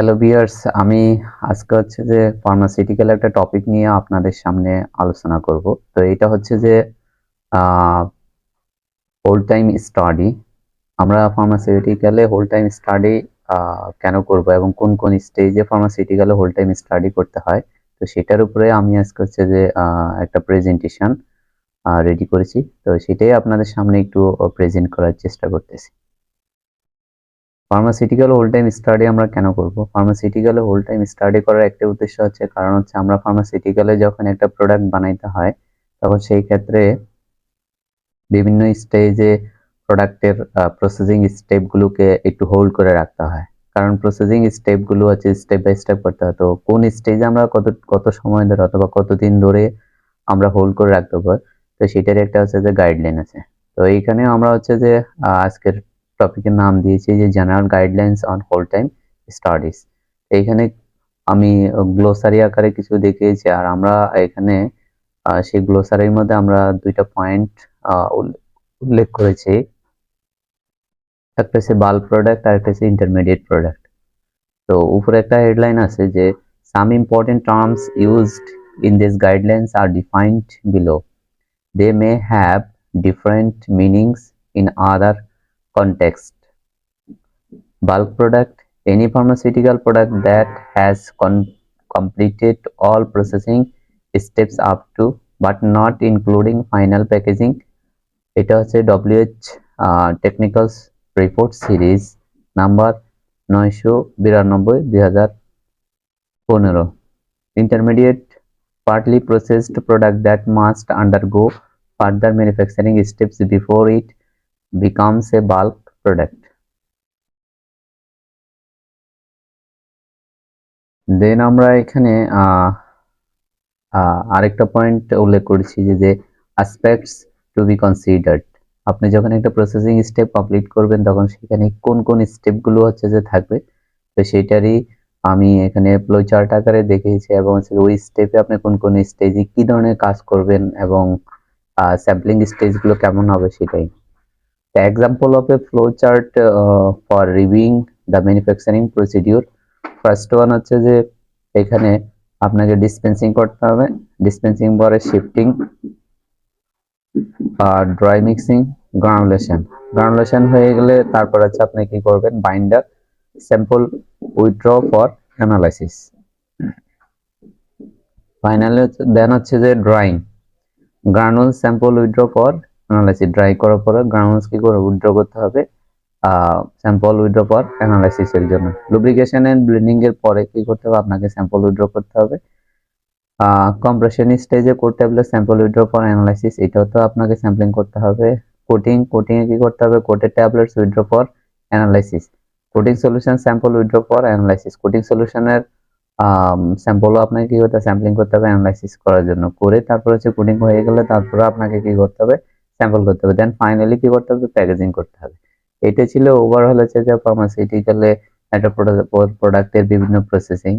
Hello viewers, আমি আজকে হচ্ছে যে ফার্মাসিউটিক্যাল একটা টপিক নিয়ে আপনাদের সামনে আলোচনা করব। তো এটা হচ্ছে যে হোল টাইম স্টাডি। আমরা ফার্মাসিউটিক্যালে হোল টাইম স্টাডি কেন করব এবং কোন কোন স্টেজে ফার্মাসিউটিক্যালে হোল টাইম স্টাডি করতে হয়, তো সেটার উপরে আমি আজকে হচ্ছে যে একটা প্রেজেন্টেশন রেডি করেছি। তো সেটাই আপনাদের সামনে একটু প্রেজেন্ট করার চেষ্টা করতেছি। ফার্মাসিউটিক্যাল হোল টাইম স্টাডি আমরা কেন করব? ফার্মাসিউটিক্যালে হোল টাইম স্টাডি করার একটা উদ্দেশ্য হচ্ছে, কারণ হচ্ছে আমরা ফার্মাসিউটিক্যালে যখন একটা প্রোডাক্ট বানাইতে হয়, তখন সেই ক্ষেত্রে বিভিন্ন স্টেজে প্রোডাক্টের প্রসেসিং স্টেপগুলোকে একটু হোল্ড করে রাখতে হয়। কারণ প্রসেসিং স্টেপগুলো হচ্ছে স্টেপ বাই স্টেপ করতে হয়। তো কোন স্টেজে আমরা কত সময় ধরে অথবা কতদিন ধরে আমরা হোল্ড করে রাখতে পারি, তো সেটার একটা হচ্ছে যে গাইডলাইন আছে। তো এইখানে আমরা হচ্ছে যে আজকের টপিকের নাম দিয়েছি যে general guidelines on hold time studies. এইখানে আমি গ্লোসারি আকারে কিছু দেখিয়েছি, আর আমরা এখানে সেই গ্লোসারির মধ্যে আমরা দুইটা পয়েন্ট উল্লেখ করেছি। একটা হচ্ছে বাল্ক প্রোডাক্ট আর একটা হচ্ছে ইন্টারমিডিয়েট প্রোডাক্ট। তো উপরে একটা হেডলাইন আছে যে some important terms used in this guidelines are defined below. They may have different meanings in other contexts. Bulk product: any pharmaceutical product that has completed all processing steps up to but not including final packaging. এটা হচ্ছে WH Technicals Report Series number 992/2015. Intermediate: partly processed product that must undergo further manufacturing steps before it becomes a bulk product. দেন আমরা এখানে আরেকটা point উল্লেখ করেছি যে aspects two be considered. আপনি যখন একটা প্রসেসিং স্টেপ কমপ্লিট করবেন, তখন সেখানে কোন কোন স্টেপগুলো হচ্ছে যে থাকবে, তো সেটারই আমি এখানে ফ্লো চার্ট আকারে দেখিয়েছি, এবং ওই স্টেপে আপনি কোন কোন স্টেজে কি ধরনের কাজ করবেন এবং স্যাম্পলিং স্টেজগুলো কেমন হবে সেটাই। The example of a flow chart for reviewing the manufacturing procedure. First one হচ্ছে যে এখানে আপনাকে ডিসপেন্সিং করতে হবে, ডিসপেন্সিং পরে sifting, dry mixing, granulation. Granulation হয়ে গেলে তারপর হচ্ছে আপনি কি করবেন, binder, sample, withdraw for analysis. Finally then হচ্ছে যে drying, granule, sample, withdraw for analysis. Dry করার পরে গ্রানুলস কি করে উইথড্র করতে হবে স্যাম্পল উইথড্র ফর অ্যানালাইসিস এর জন্য। লুব্রিকেশন এন্ড ব্লেন্ডিং এর পরে কি করতে হবে, আপনাকে স্যাম্পল উইথড্র করতে হবে। কম্প্রেশন স্টেজে করতে হলে স্যাম্পল উইথড্র ফর অ্যানালাইসিস, এটাও তো আপনাকে স্যাম্পলিং করতে হবে। কোটিং, কোটিং এ কি করতে হবে, coated tablets withdraw for analysis. Coating solution, sample withdraw for analysis. Coating সলিউশনের স্যাম্পলও আপনাকে কি করতে হবে, স্যাম্পলিং করতে হবে অ্যানালাইসিস করার জন্য। করে তারপর হচ্ছে কোটিং হয়ে গেলে তারপরে আপনাকে কি করতে হবে, স্যাম্পল করতে হবে। দেন ফাইনালি কি করতে হবে, প্যাকেজিং করতে হবে। এটা ছিল ওভারঅল হচ্ছে যে ফার্মাসিউটিক্যালে একটা প্রোডাক্টের বিভিন্ন প্রসেসিং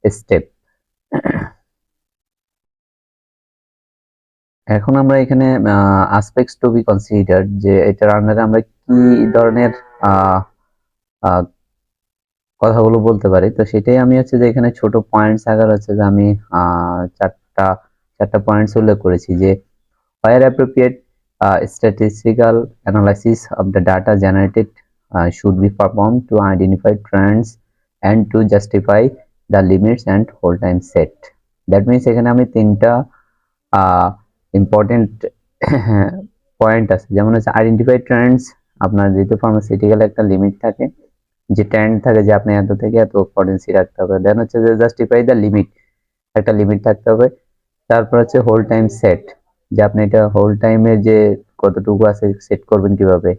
স্টেপ। এখন আমরা এখানে অ্যাসপেক্টস টু বি কনসিডার্ড, যে এটার আন্ডারে আমরা কি ধরনের কথাগুলো বলতে পারি, তো সেটাই আমি হচ্ছে যে এখানে ছোট পয়েন্টস আকার হচ্ছে যে আমি চারটা পয়েন্টস উল্লেখ করেছি। যে where appropriate, statistical analysis of the data generated should be performed to identify trends and to justify the limits and hold time set. That means এখানে আমি তিনটা ইম্পর্টেন্ট পয়েন্ট আছে, যেমন হচ্ছে আইডেন্টিফাই ট্রেন্ডস। আপনার যেহেতু ফার্মাসিউটিক্যাল একটা লিমিট থাকে, যে ট্রেন্ড থাকে যে আপনি এত থেকে এত পটেন্সি রাখতে হবে। দেন হচ্ছে যে জাস্টিফাই দ্য লিমিট, একটা লিমিট থাকতে হবে। তারপর হচ্ছে হোল টাইম সেট, যে আপনি এটা হোল টাইমে যে কতটুকু আছে সেট করবেন কিভাবে,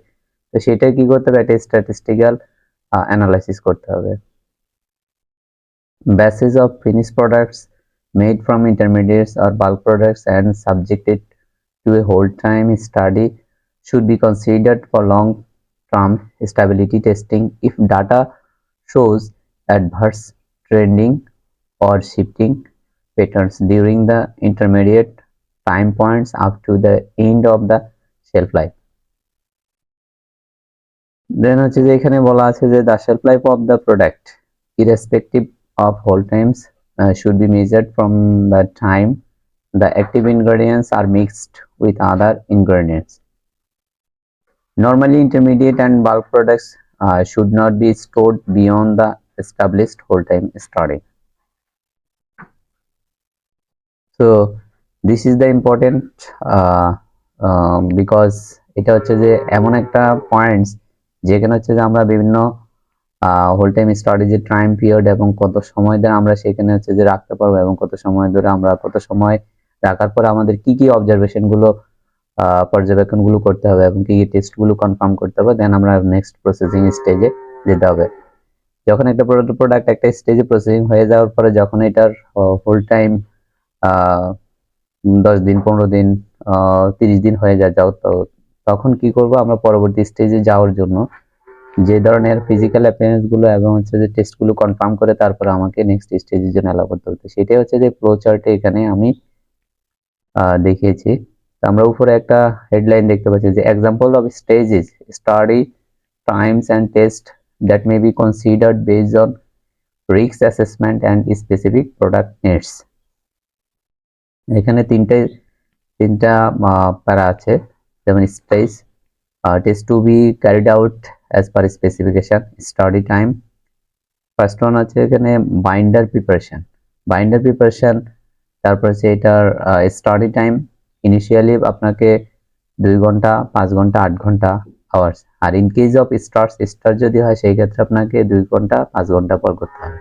তো সেটা কি করতে হবে, একটা স্ট্যাটিস্টিক্যাল অ্যানালাইসিস করতে হবে। Batches of finished products made from intermediates or bulk products and subjected to a whole time study should be considered for long-term stability testing. If data shows adverse trending or shifting patterns during the intermediate time points up to the end of the shelf life. Then হচ্ছে যে এখানে বলা আছে যে the shelf life of the product irrespective of hold times should be measured from the time the active ingredients are mixed with other ingredients. Normally, intermediate and bulk products should not be stored beyond the established hold time starting. So this is the important because এটা হচ্ছে যে এমন একটা points যেখানে হচ্ছে যে আমরা বিভিন্ন হোল টাইম স্টোরেজের টাইম পিরিয়ড এবং কত সময় ধরে আমরা সেখানে হচ্ছে যে রাখতে পারবো এবং কত সময় ধরে আমরা কত সময় রাখার পরে আমাদের কি কি অবজারভেশন গুলো পর্যবেক্ষণ গুলো করতে হবে এবং কি কি টেস্ট গুলো কনফার্ম করতে হবে, দেন আমরা নেক্সট প্রসেসিং স্টেজে যেতে হবে। যখন একটা প্রোডাক্ট একটা স্টেজে প্রসেসিং হয়ে যাওয়ার পরে যখন এটার হোল টাইম 10 দিন 15 দিন 30 দিন হয়ে যায় তখন কি করব আমরা পরবর্তী স্টেজে যাওয়ার জন্য যে ধরনের ফিজিক্যাল অ্যাপিয়ারেন্স গুলো এবং হচ্ছে যে টেস্ট গুলো কনফার্ম করে তারপরে আমাকে নেক্সট স্টেজের জন্য অ্যালাউ করতে হবে। সেটাই হচ্ছে যে ফ্লো চার্টে এখানে আমি দেখিয়েছি। আমরা উপরে একটা হেডলাইন দেখতে পাচ্ছি যে example of stages study times and test that may be considered based on risk assessment and specific product needs. এখানে তিনটা প্যারা আছে, যেমন stage test to be carried out as per specification, study time. First one আছে এখানে binder preparation তারপর হচ্ছে এটার study time initially আপনাকে 2 ঘন্টা 5 ঘন্টা 8 ঘন্টা আওয়ার্স, আর ইন কেস অফ স্টার যদি হয় সেই ক্ষেত্রে আপনাকে 2 ঘন্টা 5 ঘন্টা পর করতে হবে।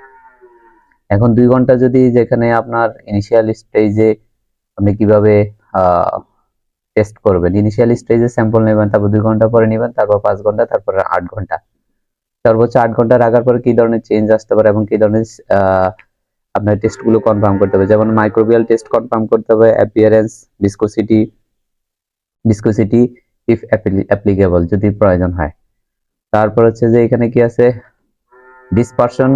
এখন 2 ঘন্টা যদি যেখানে আপনার ইনিশিয়াল স্টেজে আপনি কিভাবে টেস্ট করবেন, ইনিশিয়াল স্টেজে স্যাম্পল নেবেন, তারপর 2 ঘন্টা পরে নেবেন, তারপর 5 ঘন্টা, তারপর 8 ঘন্টা, সর্বোচ্চ 8 ঘন্টা রাখার পরে কি ধরনের চেঞ্জ আসতে পারে এবং কি ধরনের আপনার টেস্টগুলো কনফার্ম করতে হবে। যেমন মাইক্রোবিয়াল টেস্ট কনফার্ম করতে হবে, অ্যাপিয়ারেন্স, ভিসকোসিটি ইফ অ্যাপ্লিকেবল যদি প্রয়োজন হয়। তারপর হচ্ছে যে এখানে কি আছে dispersion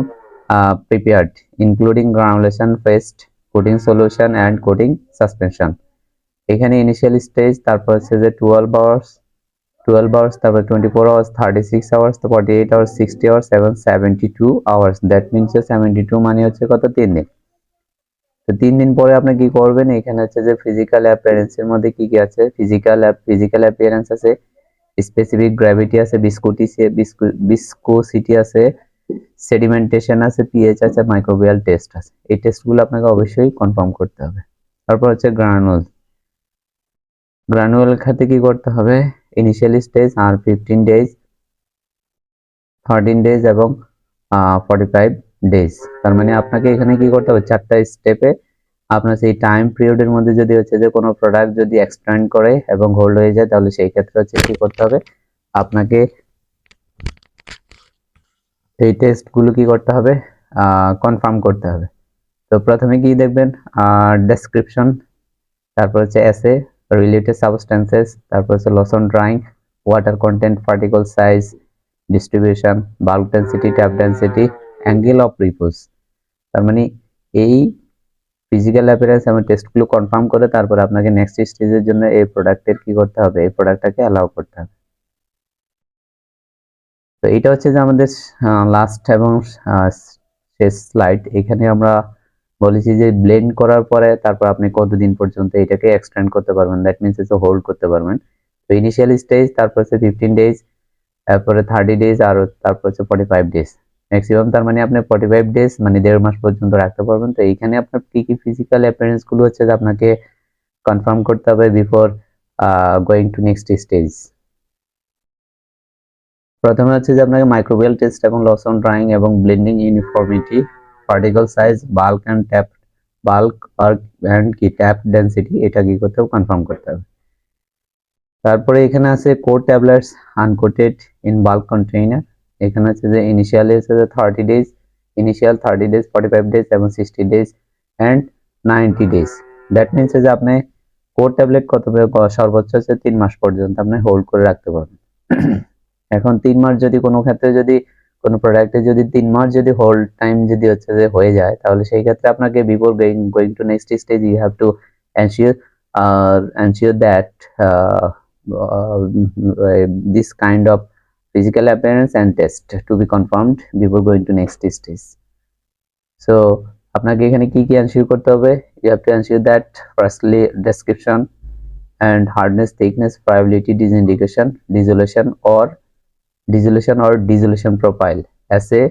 prepared including granulation, paste, coating solution and coating suspension. এখানে ইনিশিয়াল স্টেজ, তারপর হচ্ছে যে 12 আওয়ার্স, তারপর 24 আওয়ার্স, 36 আওয়ার্স, 48 আওয়ার্স, 60 আওয়ার্স এবং 72 আওয়ার্স। দ্যাট মিনস 72 মানে হচ্ছে কত, 3 দিন। তো 3 দিন পরে আপনি কি করবেন, এখানে হচ্ছে যে ফিজিক্যাল অ্যাপিয়ারেন্সের মধ্যে কি কি আছে, ফিজিক্যাল অ্যাপিয়ারেন্স আছে, স্পেসিফিক গ্র্যাভিটি আছে, ভিসকোসিটি আছে, সেডিমেন্টেশন আছে, পিএইচ আছে, মাইক্রোবিয়াল টেস্ট আছে। এই টেস্টগুলো আপনাকে অবশ্যই কনফার্ম করতে হবে। তারপর হচ্ছে গ্রানুল খাতে কি করতে হবে, ইনিশিয়াল স্টেজ আর 15 ডেজ, 13 ডেজ এবং 45 ডেজ। তার মানে আপনাকে এখানে কি করতে হবে, 4টা স্টেপে আপনার সেই টাইম পিরিয়ডের মধ্যে যদি হচ্ছে যে কোনো প্রোডাক্ট যদি এক্সটেন্ড করে এবং হোল্ড হয়ে যায় তাহলে সেই ক্ষেত্রে হচ্ছে কি করতে হবে, আপনাকে এই টেস্টগুলো কি করতে হবে, কনফার্ম করতে হবে। তো প্রথমে কি দেখবেন, ডেসক্রিপশন, তারপর হচ্ছে এসে, রিলেটেড সাবস্টেন্সেস, তারপর হচ্ছে loss on drying, water content, particle size, distribution, bulk density, tap density, angle of repose. তার মানে এই ফিজিক্যাল অ্যাপিয়ারেন্স এবং টেস্টগুলো কনফার্ম করে তারপর আপনাকে নেক্সট স্টেজের জন্য এই প্রোডাক্টের কি করতে হবে, এই প্রোডাক্টটাকে অ্যালাউ করতে হবে। তো এটা হচ্ছে যে আমাদের লাস্ট এবং শেষ স্লাইড। এখানে আমরা বলেছি যে ব্লেন্ড করার পরে তারপর আপনি কতদিন পর্যন্ত এটাকে এক্সটেন্ড করতে পারবেন, দ্যাট মিনস হচ্ছে হোল্ড করতে পারবেন। তো ইনিশিয়াল স্টেজ, তারপর হচ্ছে 15 ডেজ, তারপরে 30 ডেজ আর তারপর হচ্ছে 45 ডেজ ম্যাক্সিমাম। তার মানে আপনি 45 ডেজ মানে 1.5 মাস পর্যন্ত রাখতে পারবেন। তো এইখানে আপনার কি কি ফিজিক্যাল অ্যাপিয়ারেন্স গুলো হচ্ছে যে আপনাকে কনফার্ম করতে হবে before going to next stage. প্রথমে হচ্ছে যে আপনাকে মাইক্রোবিয়াল টেস্ট এবং লসন ড্রাইং এবং blending uniformity, particle size, bulk and কি ট্যাপ ডেন্সিটি, এটা কি করতে হবে, কনফার্ম করতে হবে। তারপরে এখানে আছে code tablets uncoated in bulk container. এখানে আছে যে ইনিশিয়ালি আছে যে 30 ডেজ, 45 ডেজ এবং 60 days and 90 days. That means যে আপনি কোড ট্যাবলেট সর্বোচ্চ হচ্ছে 3 মাস পর্যন্ত আপনি হোল্ড করে রাখতে পারবেন। এখন 3 মাস যদি কোনো ক্ষেত্রে যদি কোনো প্রোডাক্টে যদি 3 মাস যদি হোল্ড টাইম যদি হচ্ছে যে হয়ে যায় তাহলে সেই ক্ষেত্রে আপনাকে before going to next stage you have to ensure that this kind of physical appearance and test to be confirmed before going to next stage. So আপনাকে এখানে কি কি এনশিওর করতে হবে? You have to ensure that firstly description and hardness, thickness, friability, dissolution or dissolution profile, assay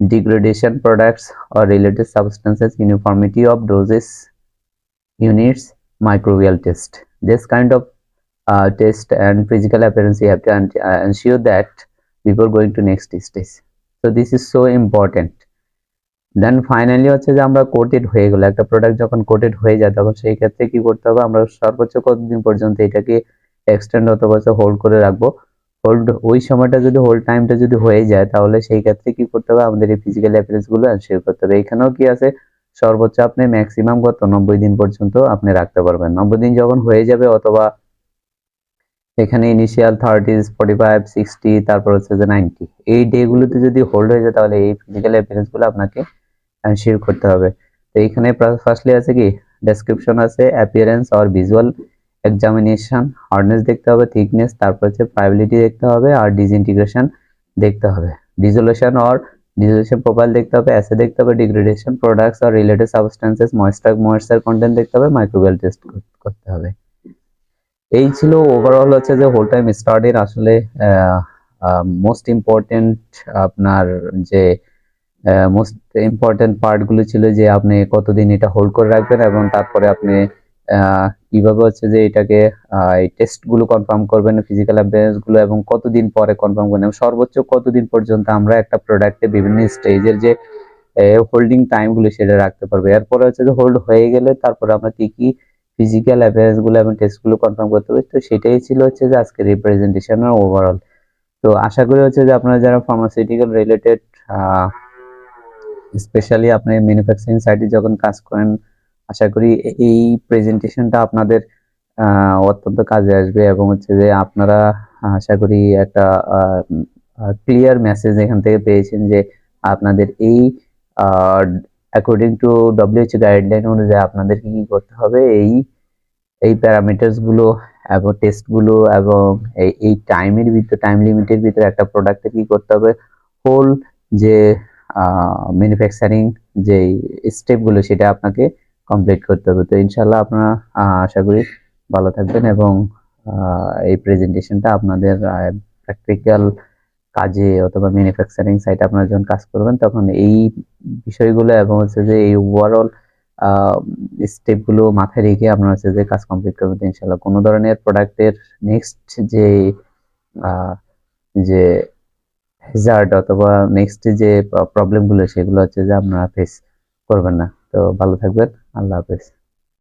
degradation products or related substances, uniformity of doses, units, microbial test. This kind of test and physical appearance you have to ensure that before going to next stage. So this is so important. Then finally হচ্ছে যে আমরা coated হয়ে গেল, একটা product যখন coated হয়ে যায় তখন সেই ক্ষেত্রে কি করতে হবে, আমরা সর্বোচ্চ কতদিন পর্যন্ত এটাকে এক্সটেন্ড অথবা হোল্ড করে রাখবো। হোল্ড ওই সময়টা যদি হোল্ড টাইমটা যদি হয়ে যায় তাহলে সেই ক্ষেত্রে কি করতে হবে, আমাদের এই ফিজিক্যাল অ্যাপিয়ারেন্স গুলো এনশিওর করতে হবে। এখানেও কি আছে, সর্বোচ্চ আপনি ম্যাক্সিমাম কত 90 দিন পর্যন্ত আপনি রাখতে পারবেন। 90 দিন যখন হয়ে যাবে অথবা এখানে ইনিশিয়াল 30, 45, 60, তারপর হচ্ছে যে 90, এই ডে গুলোতে যদি হোল্ড হয়ে যায় তাহলে এই ফিজিক্যাল অ্যাপিয়ারেন্স গুলো আপনাকে শেয়ার করতে হবে। তো এইখানে ফার্স্টলি আছে কি ডেসক্রিপশন আছে, appearance or visual examination, hardness দেখতে হবে, থিকনেস, তারপর হচ্ছে ফ্রাইবিলিটি দেখতে হবে, আর ডিসইন্টিগ্রেশন দেখতে হবে, ডিসোলিউশন প্রোফাইল দেখতে হবে, অ্যাসে দেখতে হবে, ডিগ্রেডেশন প্রোডাক্টস আর রিলেটেড সাবস্টেন্সেস, ময়েশ্চার কন্টেন্ট দেখতে হবে, মাইক্রোবিয়াল টেস্ট করতে হবে। এই ছিল ওভারঅল হচ্ছে যে হোল টাইম স্টাডির আসলে মোস্ট ইম্পর্টেন্ট আপনার যে মোস্ট ইম্পর্টেন্ট পার্টগুলো ছিল, যে আপনি কতদিন এটা হোল্ড করে রাখবেন এবং তারপরে আপনি কিভাবে হচ্ছে যে এটাকে এই টেস্টগুলো কনফার্ম করবেন, ফিজিক্যাল অ্যাপিয়ারেন্স গুলো, এবং কতদিন পরে কনফার্ম করবেন, এবং সর্বোচ্চ কতদিন পর্যন্ত আমরা একটা প্রোডাক্টে বিভিন্ন স্টেজের যে হোল্ডিং টাইমগুলো সেটা রাখতে পারবো। এরপরে হচ্ছে যে হোল্ড হয়ে গেলে তারপরে আমরা কি কি ফিজিক্যাল অ্যাপিয়ারেন্স গুলো এবং টেস্টগুলো কনফার্ম করতে হবে। তো সেটাই ছিল হচ্ছে যে আজকে রিপ্রেজেন্টেশনের ওভারঅল। তো আশা করি হচ্ছে যে আপনারা যারা ফার্মাসিউটিক্যাল রিলেটেড স্পেশালি আপনি ম্যানুফ্যাকচারিং সাইটে যখন কাজ করেন, আশা করি এই প্রেজেন্টেশনটা আপনাদের অত্যন্ত কাজে আসবে, এবং হচ্ছে যে আপনারা আশা করি একটা ক্লিয়ার মেসেজ এখান থেকে পেয়েছেন যে আপনাদের এই অ্যাকর্ডিং টু WHO গাইডলাইন অনুযায়ী আপনাদের কি কি করতে হবে, এই প্যারামিটারস গুলো এবং টেস্ট গুলো এবং এই টাইমের ভিতরে, টাইম লিমিটের ভিতরে একটা প্রোডাক্টের কি করতে হবে, হোল যে ম্যানুফ্যাকচারিং যে স্টেপগুলো সেটা আপনাকে কমপ্লিট করতে হবে। তো ইনশাল্লাহ আপনারা আশা করি ভালো থাকবেন, এবং এই প্রেজেন্টেশনটা আপনাদের প্র্যাকটিক্যাল কাজে অথবা ম্যানুফ্যাকচারিং সাইটে আপনারা যখন কাজ করবেন তখন এই বিষয়গুলো এবং হচ্ছে যে এই ওভারঅল স্টেপগুলো মাথায় রেখে আপনারা হচ্ছে যে কাজ কমপ্লিট করবেন। ইনশাল্লাহ কোনো ধরনের প্রোডাক্টের নেক্সট যে হ্যাজার্ড অথবা নেক্সট যে প্রবলেমগুলো সেগুলো হচ্ছে যে আপনারা ফেস করবেন না। তো ভালো থাকবেন, আল্লাহ হাফেজ।